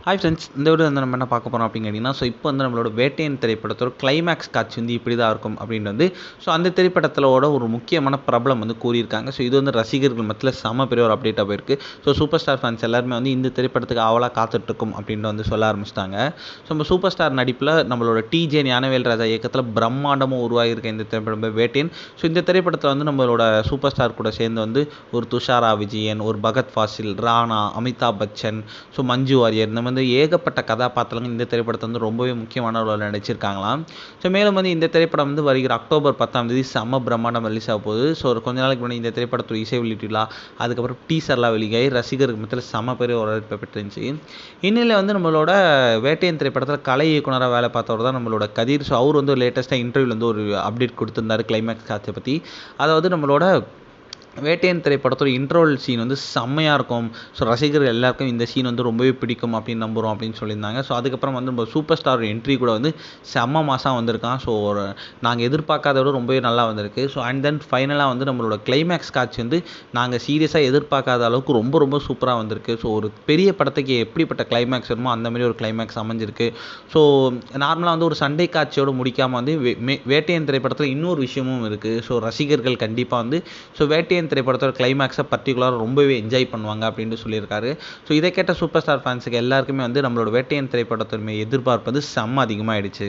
Hi friends, இந்த video வந்து நம்ம என்ன பார்க்க போகிறோம் அப்படின்னு கேட்டிங்கன்னா, இப்போ வந்து நம்மளோட வேட்டையன் திரைப்படத்தோட கிளைமேக்ஸ் காட்சி வந்து இப்படி தான் இருக்கும் அப்படின்னு வந்து அந்த திரைப்படத்தோட ஒரு முக்கியமான பிரபலம் வந்து கூறியிருக்காங்க. இது வந்து ரசிகர்கள் மத்தியில் செம பெரிய ஒரு அப்டேட்டாக போயிருக்கு. சூப்பர் ஸ்டார் ஃபேன்ஸ் எல்லாருமே வந்து இந்த திரைப்படத்துக்கு ஆவலாக காத்துட்ருக்கும் அப்படின்னு வந்து சொல்ல ஆரம்பிச்சிட்டாங்க. நம்ம சூப்பர் ஸ்டார் நடிப்பில் நம்மளோட டிஜே ஞானவேல் ராஜா இயக்கத்தில் பிரம்மாண்டமும் உருவாகியிருக்க இந்த திரைப்படம் வேட்டையன். இந்த திரைப்படத்தில் வந்து நம்மளோட சூப்பர் ஸ்டார் கூட சேர்ந்து வந்து ஒரு துஷாரா விஜயன், ஒரு பகத் ஃபாசில், ராணா, அமிதாப் பச்சன், மஞ்சு வாரியர், இந்த வந்து ஏகப்பட்ட கதாபாத்திரங்கள் இந்த திரைப்படத்தை வந்து ரொம்பவே முக்கியமான ரோல் நடிச்சிருக்காங்களாம். மேலும் வந்து இந்த திரைப்படம் வந்து வருகிற அக்டோபர் 10 செம்ம பிரம்மாண்டம் ரிலீஸ் ஆக போகுது. கொஞ்ச நாளைக்கு முன்னாடி இந்த திரைப்படத்தோட இசை வெளியிட்டுலாம், அதுக்கப்புறம் டீசர்லாம் வெளியாகி ரசிகர்கள் மத்தியில் செம்ம பெரிய ஒரு வரவேற்பை பெற்றுருந்துச்சு. இன்னில் வந்து நம்மளோட வேட்டையன் திரைப்படத்தில் கலை இயக்குனராக வேலை பார்த்தவர் தான் நம்மளோட கதிர். அவர் வந்து லேட்டஸ்ட்டாக இன்டர்வியூவில் வந்து ஒரு அப்டேட் கொடுத்துருந்தாரு கிளைமேக்ஸ் காட்சியை பற்றி. அதாவது நம்மளோட வேட்டையன் திரைப்படத்தோட இன்ட்ரோல் சீன் வந்து செம்மையாக இருக்கும். ரசிகர்கள் எல்லாருக்கும் இந்த சீன் வந்து ரொம்பவே பிடிக்கும் அப்படின்னு நம்புகிறோம் அப்படின்னு சொல்லியிருந்தாங்க. அதுக்கப்புறம் வந்து நம்ம சூப்பர் ஸ்டார் என்ட்ரி கூட வந்து செம்ம மாசாக வந்திருக்கான். நாங்கள் எதிர்பார்க்காத விட ரொம்பவே நல்லா வந்திருக்கு. அண்ட் தென் ஃபைனலாக வந்து நம்மளோட கிளைமேக்ஸ் காட்சி வந்து நாங்கள் சீரியஸாக எதிர்பார்க்காத அளவுக்கு ரொம்ப ரொம்ப சூப்பராக வந்திருக்கு. ஒரு பெரிய படத்துக்கு எப்படிப்பட்ட கிளைமேக்ஸ் வருமோ அந்த மாதிரி ஒரு கிளைமேக்ஸ் அமைஞ்சிருக்கு. நார்மலாக வந்து ஒரு சண்டை காட்சியோடு முடிக்காமல் வந்து வேட்டையன் திரைப்படத்தில் இன்னொரு விஷயமும் இருக்குது. ரசிகர்கள் கண்டிப்பாக வந்து வேட்டையன் திரைப்படத்தோட கிளைமேக்ஸை பர்டிகுலராக ரொம்பவே என்ஜாய் பண்ணுவாங்க அப்படின்னு சொல்லியிருக்காரு. இதை கேட்ட சூப்பர் ஸ்டார் ஃபேன்ஸுக்கு எல்லாருக்குமே வந்து நம்மளோட வேட்டையன் திரைப்படத்தின் எதிர்பார்ப்பு வந்து செம்ம அதிகமாகிடுச்சு.